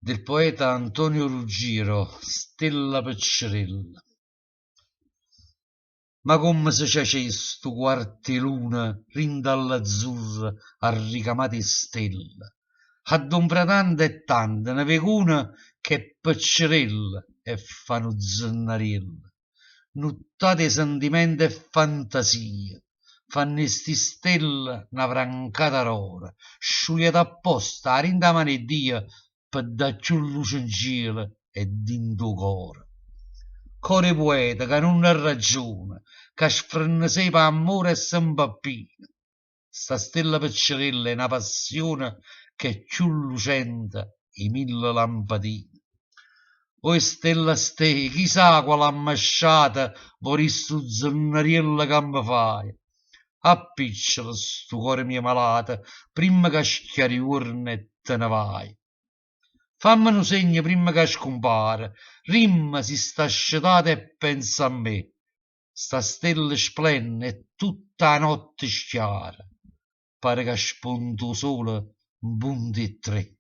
del poeta Antonio Ruggiero, Stella Piccerella. Ma come se c'è stu quarti luna rinda all'azzurra a ricamate stelle, a don fratante e tante ne veg una che è piccerella e fanno zannariella, nuttate sentimenti e fantasia, fanno sti stelle una francata rora, sciugliata apposta a rinda mano e dia per da più luce in cielo e dinto cuore. Core poeta che non ha ragione, che sfrenne per amore e s'impappina. Sta stella piccerella è una passione che è più lucente i mille lampadine. O stella ste, chissà quale ambasciata vorresti zannariella che mi fai. Appicciola sto cuore mio malato, prima che schiariurne e te ne vai. Fammi un segno prima che scompare, rimma si sta scetata e pensa a me. Sta stella splende e tutta la notte schiara, pare che spunto sole un punto e tre.